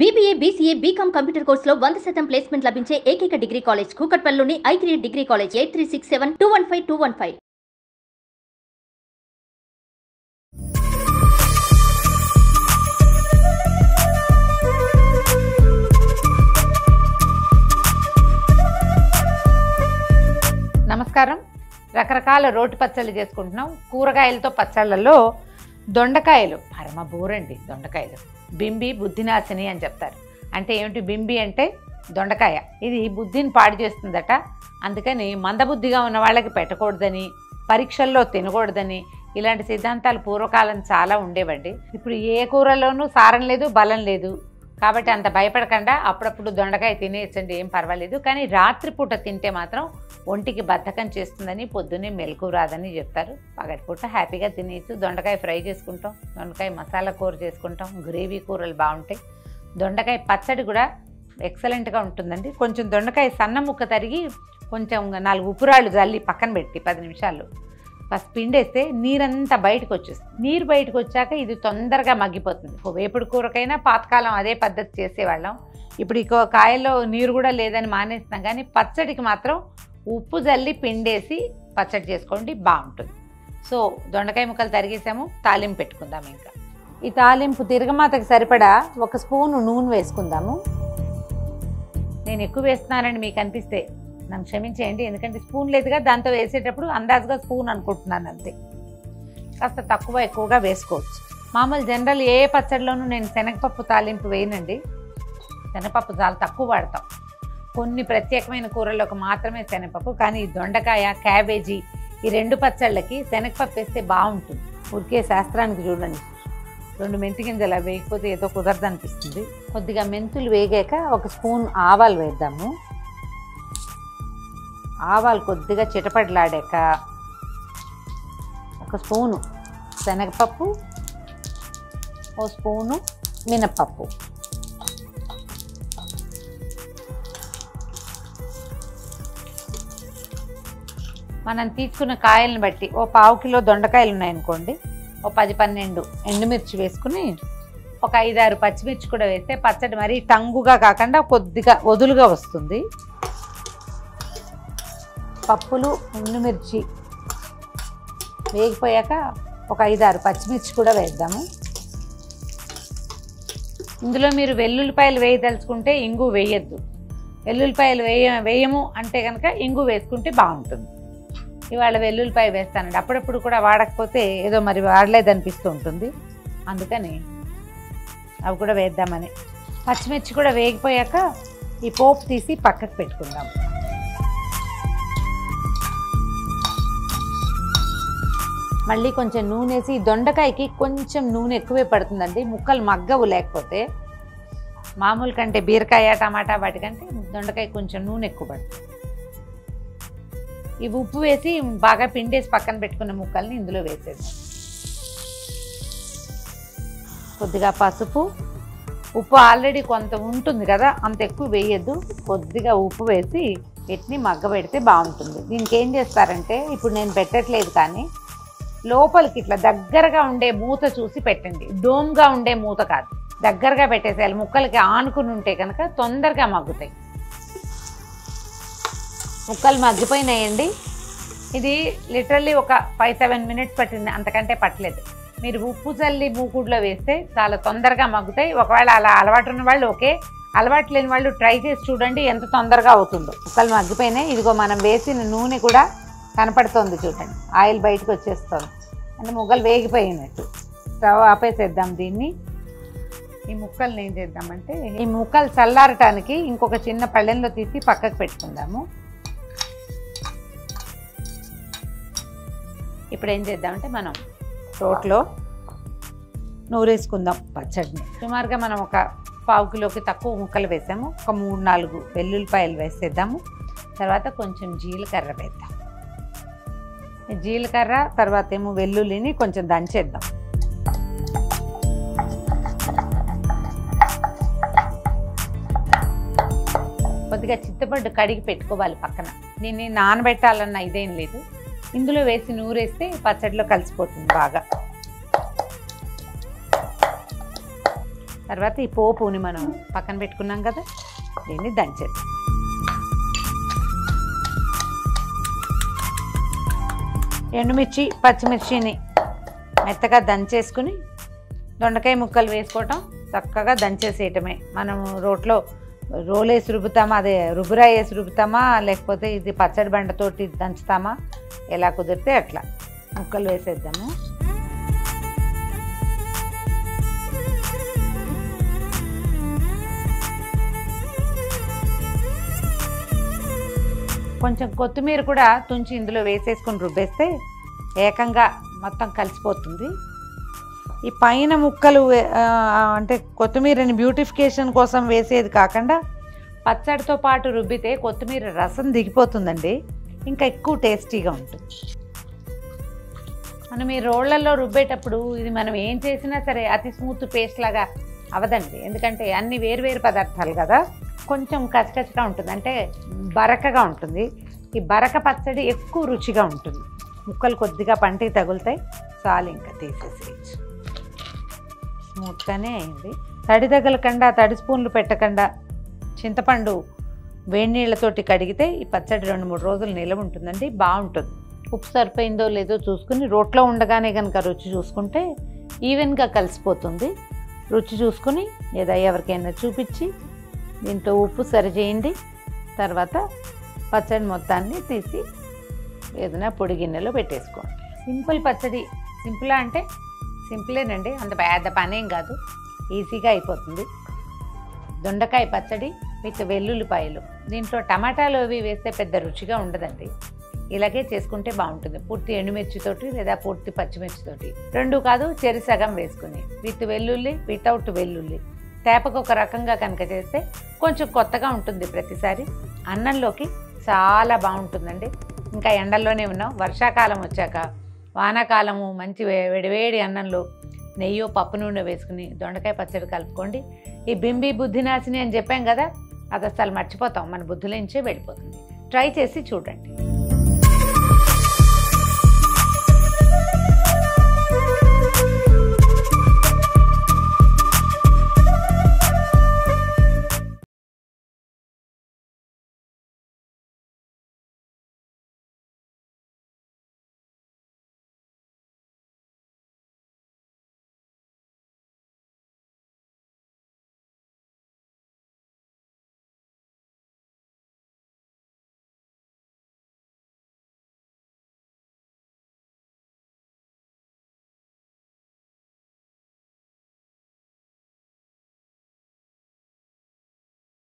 BBA, BCA, BCom computer కోర్సులో 100% placement లభించే ఏకైక డిగ్రీ కాలేజ్ కూకట్పల్లిలోని i3 డిగ్రీ కాలేజ్ 8367215215. నమస్కారం. రకరకాల రోటి పచ్చళ్ళు చేసుకుంటున్నాం. కూరగాయలతో పచ్చళ్ళల్లో దొండకాయలు పరమ బోరండి. దొండకాయలు బింబి బుద్ధినాశిని అని చెప్తారు. అంటే ఏమిటి? బింబి అంటే దొండకాయ. ఇది బుద్ధిని పాడు చేస్తుందట. అందుకని మందబుద్ధిగా ఉన్న వాళ్ళకి పెట్టకూడదని, పరీక్షల్లో తినకూడదని ఇలాంటి సిద్ధాంతాలు పూర్వకాలం చాలా ఉండేవండి. ఇప్పుడు ఏ కూరలోనూ సారం లేదు, బలం లేదు. కాబట్టి అంత భయపడకుండా అప్పుడప్పుడు దొండకాయ తినేయచ్చండి, ఏం పర్వాలేదు. కానీ రాత్రిపూట తింటే మాత్రం ఒంటికి బద్ధకం చేస్తుందని, పొద్దున్నే మెలకు రాదని చెప్తారు. పగటిపూట హ్యాపీగా తినేయచ్చు. దొండకాయ ఫ్రై చేసుకుంటాం, దొండకాయ మసాలా కూర చేసుకుంటాం, గ్రేవీ కూరలు బాగుంటాయి. దొండకాయ పచ్చడి కూడా ఎక్సలెంట్గా ఉంటుందండి. కొంచెం దొండకాయ సన్న ముక్క తరిగి కొంచెం 4 ఉప్పురాళ్ళు జల్లి పక్కన పెట్టి 10 నిమిషాలు ఫస్ట్ పిండేస్తే నీరంతా బయటకు వచ్చేస్తుంది. నీరు బయటకు వచ్చాక ఇది తొందరగా మగ్గిపోతుంది. వేపుడు కూరకైనా పాతకాలం అదే పద్ధతి చేసేవాళ్ళం. ఇప్పుడు ఈ కాయల్లో నీరు కూడా లేదని మానేస్తున్నాం. కానీ పచ్చడికి మాత్రం ఉప్పు జల్లి పిండేసి పచ్చడి చేసుకోండి, బాగుంటుంది. సో దొండకాయ ముక్కలు తరిగేసాము, తాలింపు పెట్టుకుందాము. ఇంకా ఈ తాలింపు తిరగమాతకి సరిపడా 1 స్పూను నూనె వేసుకుందాము. నేను ఎక్కువ వేస్తున్నానండి, మీకు అనిపిస్తే నన్ను క్షమించేయండి. ఎందుకంటే స్పూన్ లేదుగా, దాంతో వేసేటప్పుడు అందాజుగా స్పూన్ అనుకుంటున్నాను అంతే. కాస్త తక్కువ ఎక్కువగా వేసుకోవచ్చు. మామూలు జనరల్ ఏ పచ్చడిలోనూ నేను శనగపప్పు తాలింపు వేయనండి. శనగపప్పు చాలా తక్కువ వాడతాం. కొన్ని ప్రత్యేకమైన కూరల్లోకి మాత్రమే శనగపప్పు. కానీ ఈ దొండకాయ, క్యాబేజీ ఈ 2 పచ్చళ్ళకి శనగపప్పు వేస్తే బాగుంటుంది. ఊరికే శాస్త్రానికి చూడండి, 2 మెంతి గింజలు వేయకపోతే ఏదో కుదరదు అనిపిస్తుంది. కొద్దిగా మెంతులు వేగాక 1 స్పూన్ ఆవాలు వేద్దాము. ఆవాలు కొద్దిగా చిటపటలాడాక 1 స్పూను శనగపప్పు, 1 స్పూను మినప్పప్పు, మనం తీసుకున్న కాయలను బట్టి 1/4 కిలో దొండకాయలు ఉన్నాయనుకోండి, 10-12 ఎండుమిర్చి వేసుకుని 5-6 పచ్చిమిర్చి కూడా వేస్తే పచ్చడి మరీ టంగుగా కాకుండా కొద్దిగా వదులుగా వస్తుంది. పప్పులు, ఎండుమిర్చి వేగిపోయాక 5-6 పచ్చిమిర్చి కూడా వేద్దాము. ఇందులో మీరు వెల్లుల్లిపాయలు వేయదలుచుకుంటే ఇంగు వేయద్దు. వెల్లుల్లిపాయలు వేయము అంటే కనుక ఇంగు వేసుకుంటే బాగుంటుంది. ఇవాళ వెల్లుల్లిపాయ వేస్తానండి. అప్పుడప్పుడు కూడా వాడకపోతే ఏదో మరి వాడలేదనిపిస్తూ ఉంటుంది. అందుకని అవి కూడా వేద్దామని. పచ్చిమిర్చి కూడా వేగిపోయాక ఈ పోపు తీసి పక్కకు పెట్టుకుందాం. మళ్ళీ కొంచెం నూనె వేసి, దొండకాయకి కొంచెం నూనె ఎక్కువే పడుతుందండి, ముక్కలు మగ్గవు. లేకపోతే మామూలు కంటే బీరకాయ, టమాటా వాటికంటే దొండకాయ కొంచెం నూనె ఎక్కువ పడుతుంది. ఇవి ఉప్పు వేసి బాగా పిండేసి పక్కన పెట్టుకున్న ముక్కల్ని ఇందులో వేసేద్దాం. కొద్దిగా పసుపు, ఉప్పు ఆల్రెడీ కొంత ఉంటుంది కదా, అంత ఎక్కువ వేయద్దు. కొద్దిగా ఉప్పు వేసి వీటిని మగ్గబెడితే బాగుంటుంది. దీనికి ఏం చేస్తారంటే, ఇప్పుడు నేను పెట్టట్లేదు కానీ లోపలికి ఇట్లా దగ్గరగా ఉండే మూత చూసి పెట్టండి. డోమ్గా ఉండే మూత కాదు, దగ్గరగా పెట్టేసేయాలి. ముక్కలకి ఆనుకుని ఉంటే కనుక తొందరగా మగ్గుతాయి. ముక్కలు మగ్గిపోయినాయండి. ఇది లిటరల్లీ ఒక 5-7 మినిట్స్ పట్టింది, అంతకంటే పట్టలేదు. మీరు ఉప్పు చల్లి మూకుడులో వేస్తే చాలా తొందరగా మగ్గుతాయి. ఒకవేళ అలా అలవాటు ఉన్న వాళ్ళు ఓకే, అలవాటు లేని వాళ్ళు ట్రై చేసి చూడండి ఎంత తొందరగా అవుతుందో. ముక్కలు మగ్గిపోయినాయి. ఇదిగో మనం వేసిన నూనె కూడా కనపడుతోంది చూడండి, ఆయిల్ బయటకు వచ్చేస్తుంది. అంటే ముక్కలు వేగిపోయినట్టు. స్టవ్ ఆపేసేద్దాం దీన్ని. ఈ ముక్కల్ని ఏం చేద్దామంటే, ఈ ముక్కలు చల్లారటానికి ఇంకొక చిన్న పళ్ళెంలో తీసి పక్కకు పెట్టుకుందాము. ఇప్పుడు ఏం చేద్దామంటే, మనం రోట్లో నూరేసుకుందాం పచ్చడిని. సుమారుగా మనం ఒక 1/4 కిలోకి తక్కువ ముక్కలు వేసాము. ఒక 3-4 వెల్లుల్లిపాయలు వేసేద్దాము. తర్వాత కొంచెం జీలకర్ర వేద్దాం. జీలకర్ర తర్వాత ఏమో వెల్లుల్లిని కొంచెం దంచేద్దాం. కొద్దిగా చింతపండు కడిగి పెట్టుకోవాలి పక్కన. దీన్ని నానబెట్టాలన్న ఇదేం లేదు, ఇందులో వేసి నూరేస్తే పచ్చడిలో కలిసిపోతుంది బాగా. తర్వాత ఈ పోపుని మనం పక్కన పెట్టుకున్నాం కదా, దీన్ని దంచేద్దాం. ఎండుమిర్చి పచ్చిమిర్చిని మెత్తగా దంచేసుకుని దొండకాయ ముక్కలు వేసుకోవటం, చక్కగా దంచేసేయటమే. మనం రోలేసి రుబ్బుతామా, అదే రుబ్బురాయి వేసి రుబ్బుతామా, లేకపోతే ఇది పచ్చడి బండతోటి దంచుతామా, ఎలా కుదిరితే అట్లా ముక్కలు వేసేద్దాము. కొంచెం కొత్తిమీర కూడా తుంచి ఇందులో వేసేసుకొని రుబ్బేస్తే ఏకంగా మొత్తం కలిసిపోతుంది. ఈ పైన ముక్కలు అంటే కొత్తిమీరని బ్యూటిఫికేషన్ కోసం వేసేది కాకుండా పచ్చడితో పాటు రుబ్బితే కొత్తిమీర రసం దిగిపోతుందండి, ఇంకా ఎక్కువ టేస్టీగా ఉంటుంది. మనం ఈ రోళ్లలో రుబ్బేటప్పుడు ఇది మనం ఏం చేసినా సరే అతి స్మూత్ పేస్ట్ లాగా అవదండి, ఎందుకంటే అన్ని వేరు పదార్థాలు కదా, కొంచెం కచ్చకచ్చగా ఉంటుంది, అంటే బరకగా ఉంటుంది. ఈ బరక పచ్చడి ఎక్కువ రుచిగా ఉంటుంది. ముక్కలు కొద్దిగా పంటికి తగులుతాయి, చాలు ఇంకా తీసేసేయచ్చు. స్మూత్గానే అయింది. తడి తగలకుండా, తడి స్పూన్లు పెట్టకుండా చింతపండు వేడి నీళ్ళతోటి కడిగితే ఈ పచ్చడి 2-3 రోజులు నిలవ ఉంటుందండి, బాగుంటుంది. ఉప్పు సరిపోయిందో లేదో చూసుకుని రోట్లో ఉండగానే కనుక రుచి చూసుకుంటే ఈవెన్గా కలిసిపోతుంది. రుచి చూసుకుని లేదా ఎవరికైనా చూపించి దీంట్లో ఉప్పు సరిచేయండి. తర్వాత పచ్చడి మొత్తాన్ని తీసి ఏదైనా పొడి గిన్నెలో పెట్టేసుకోండి. సింపుల్ పచ్చడి. సింపులా అంటే సింపులేనండి, అంత పెద్ద పనేం కాదు, ఈజీగా అయిపోతుంది. దొండకాయ పచ్చడి విత్ వెల్లుల్లిపాయలు. దీంట్లో టమాటాలు అవి వేస్తే పెద్ద రుచిగా ఉండదండి, ఇలాగే చేసుకుంటే బాగుంటుంది. పూర్తి ఎండుమిర్చితోటి లేదా పూర్తి పచ్చిమిర్చితోటి, 2 కాదు చెరి సగం వేసుకుని విత్ వెల్లుల్లి వితౌట్ వెల్లుల్లి తేపకు ఒక రకంగా కనుక చేస్తే కొంచెం కొత్తగా ఉంటుంది. ప్రతిసారి అన్నంలోకి చాలా బాగుంటుందండి. ఇంకా ఎండల్లోనే ఉన్నాం, వర్షాకాలం వచ్చాక వానాకాలము మంచి వేడివేడి అన్నంలో నెయ్యో పప్పు నూనె వేసుకుని దొండకాయ పచ్చడి కలుపుకోండి. ఈ బింబి బుద్ధినాశిని అని చెప్పాం కదా, అది అసలు మర్చిపోతాం, మన బుద్ధిలోంచే వెళ్ళిపోతుంది. ట్రై చేసి చూడండి.